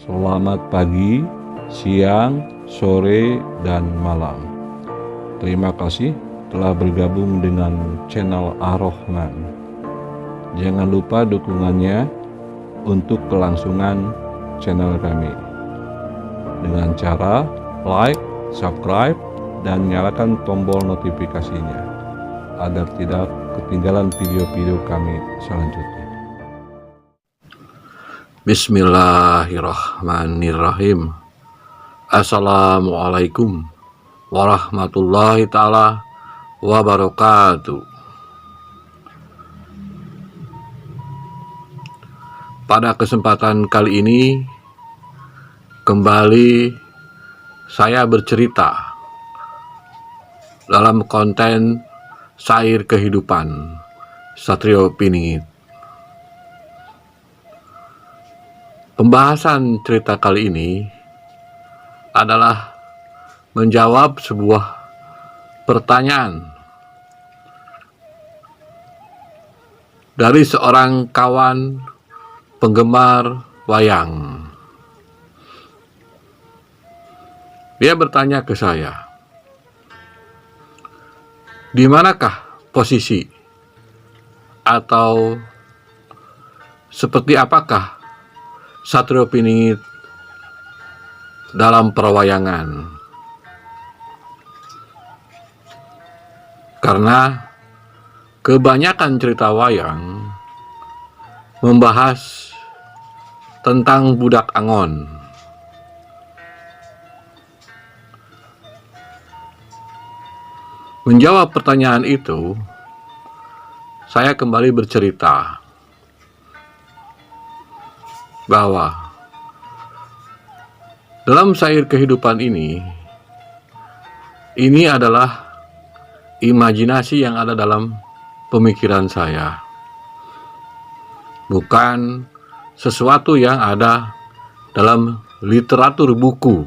Selamat pagi, siang, sore, dan malam. Terima kasih telah bergabung dengan channel Ar-Rahman. Jangan lupa dukungannya untuk kelangsungan channel kami dengan cara like, subscribe, dan nyalakan tombol notifikasinya agar tidak ketinggalan video-video kami selanjutnya. Bismillahirrahmanirrahim. Assalamualaikum warahmatullahi ta'ala wabarakatuh. Pada kesempatan kali ini kembali saya bercerita dalam konten Syair Kehidupan Satrio Piningit. Pembahasan cerita kali ini adalah menjawab sebuah pertanyaan dari seorang kawan penggemar wayang. Dia bertanya ke saya, di manakah posisi atau seperti apakah Satrio Piningit dalam perwayangan? Karena kebanyakan cerita wayang membahas tentang budak angon. Menjawab pertanyaan itu, saya kembali bercerita bahwa dalam syair kehidupan ini adalah imajinasi yang ada dalam pemikiran saya, bukan sesuatu yang ada dalam literatur buku.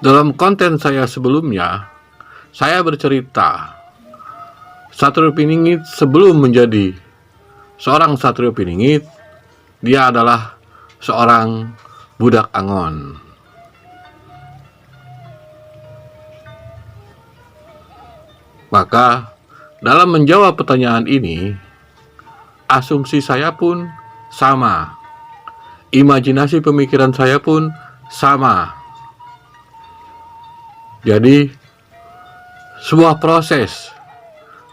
Dalam konten saya sebelumnya, saya bercerita Satrio Piningit sebelum menjadi seorang Satrio Piningit, dia adalah seorang budak angon. Maka dalam menjawab pertanyaan ini, asumsi saya pun sama, imajinasi pemikiran saya pun sama. Jadi sebuah proses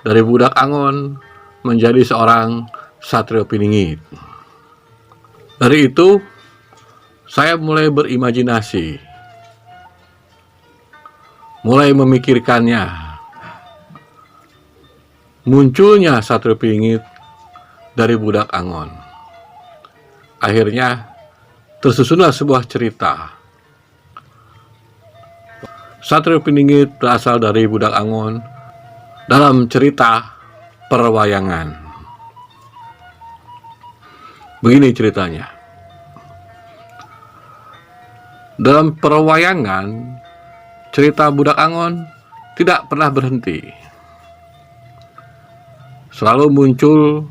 dari budak angon menjadi seorang Satrio Piningit. Dari itu saya mulai berimajinasi, mulai memikirkannya, munculnya Satrio Piningit dari budak angon. Akhirnya tersusunlah sebuah cerita. Satrio Piningit berasal dari budak angon dalam cerita perwayangan. Begini ceritanya. Dalam perwayangan, cerita budak angon tidak pernah berhenti. Selalu muncul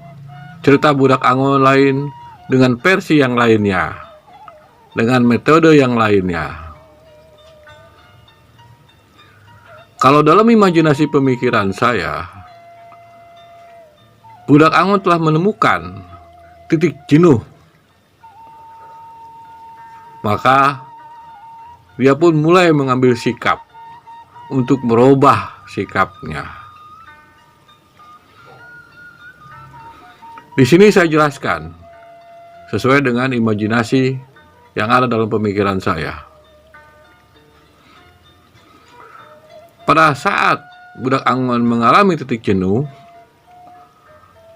cerita budak angon lain dengan versi yang lainnya, dengan metode yang lainnya. Kalau dalam imajinasi pemikiran saya, budak angon telah menemukan titik jenuh. Maka dia pun mulai mengambil sikap untuk merubah sikapnya. Di sini saya jelaskan sesuai dengan imajinasi yang ada dalam pemikiran saya. Pada saat budak angon mengalami titik jenuh,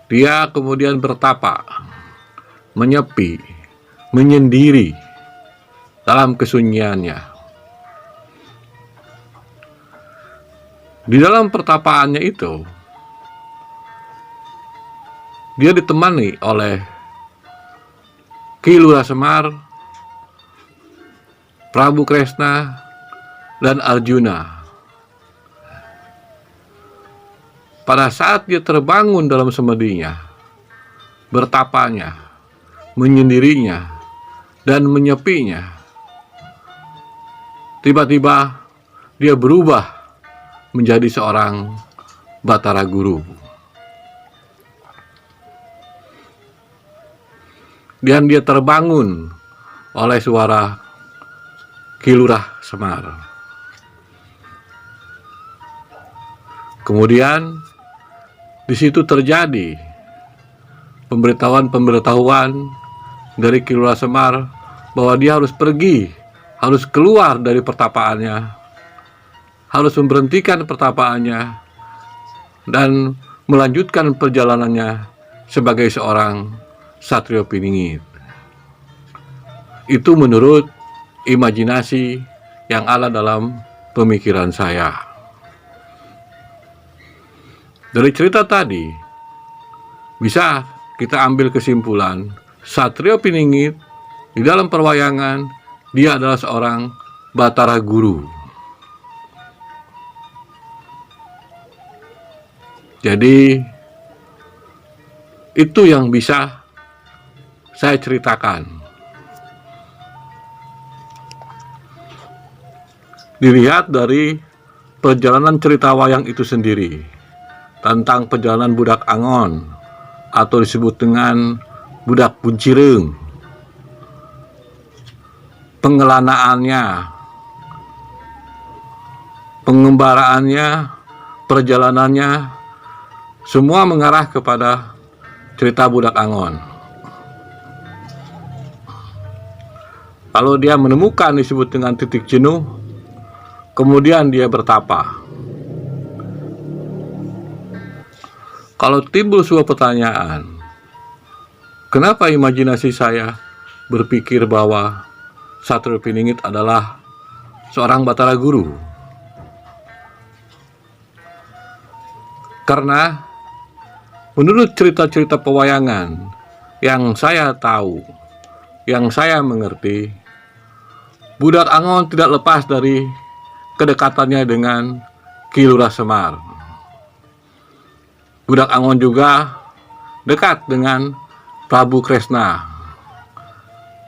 dia kemudian bertapa, menyepi, menyendiri dalam kesunyiannya. Di dalam pertapaannya itu, dia ditemani oleh Ki Lura Semar, Prabu Kresna, dan Arjuna. pada saat dia terbangun dalam semedinya, bertapanya, menyendirinya, dan menyepinya, tiba-tiba dia berubah menjadi seorang Batara Guru. Dan dia terbangun oleh suara Ki Lurah Semar. Kemudian di situ terjadi pemberitahuan dari Ki Lurah Semar bahwa dia harus pergi, harus keluar dari pertapaannya, harus memberhentikan pertapaannya, dan melanjutkan perjalanannya sebagai seorang Satrio Piningit. Itu menurut imajinasi yang ada dalam pemikiran saya. Dari cerita tadi, bisa kita ambil kesimpulan, Satrio Piningit di dalam perwayangan, dia adalah seorang Batara Guru. Jadi, itu yang bisa saya ceritakan. Dilihat dari perjalanan cerita wayang itu sendiri, tentang perjalanan Budak Angon, atau disebut dengan Budak Buncireng, pengelanaannya, pengembaraannya, perjalanannya, semua mengarah kepada cerita Budak Angon. Kalau dia menemukan disebut dengan titik jenuh, kemudian dia bertapa. Kalau timbul sebuah pertanyaan, kenapa imajinasi saya berpikir bahwa Satrio Piningit adalah seorang Batara Guru? Karena menurut cerita-cerita pewayangan yang saya tahu, yang saya mengerti, Budak Angon tidak lepas dari kedekatannya dengan Ki Lurah Semar. Budak Angon juga dekat dengan Prabu Kresna.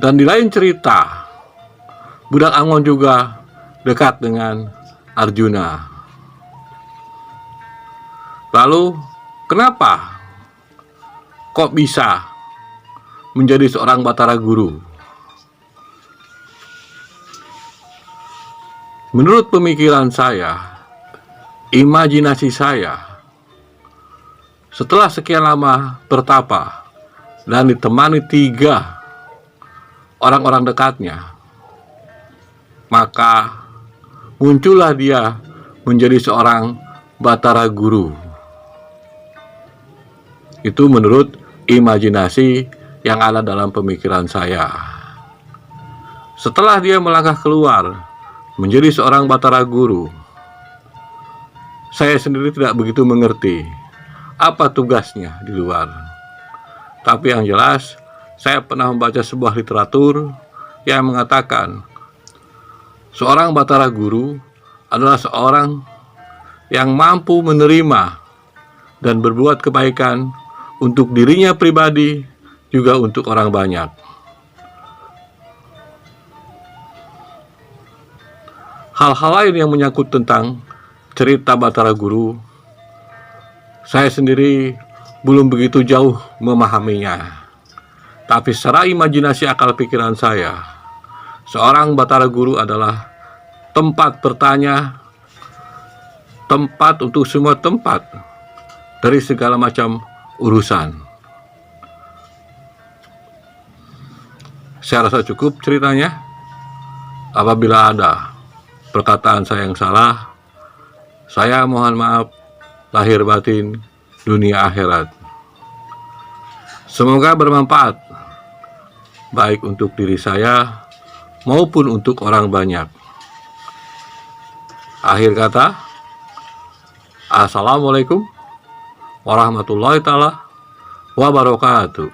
Dan di lain cerita, Budak Angon juga dekat dengan Arjuna. Lalu, kenapa kok bisa menjadi seorang Batara Guru? Menurut pemikiran saya, imajinasi saya, setelah sekian lama bertapa dan ditemani 3 orang-orang dekatnya, maka muncullah dia menjadi seorang Batara Guru. Itu menurut imajinasi yang ada dalam pemikiran saya. Setelah dia melangkah keluar menjadi seorang Batara Guru, saya sendiri tidak begitu mengerti apa tugasnya di luar. Tapi yang jelas, saya pernah membaca sebuah literatur yang mengatakan seorang Batara Guru adalah seorang yang mampu menerima dan berbuat kebaikan untuk dirinya pribadi, juga untuk orang banyak. Hal-hal lain yang menyangkut tentang cerita Batara Guru, saya sendiri belum begitu jauh memahaminya. Tapi secara imajinasi akal pikiran saya, seorang Batara Guru adalah tempat bertanya, tempat untuk semua tempat, dari segala macam urusan. Saya rasa cukup ceritanya. Apabila ada perkataan saya yang salah, saya mohon maaf lahir batin, dunia akhirat. Semoga bermanfaat, baik untuk diri saya maupun untuk orang banyak. Akhir kata, Assalamualaikum warahmatullahi taala wabarakatuh.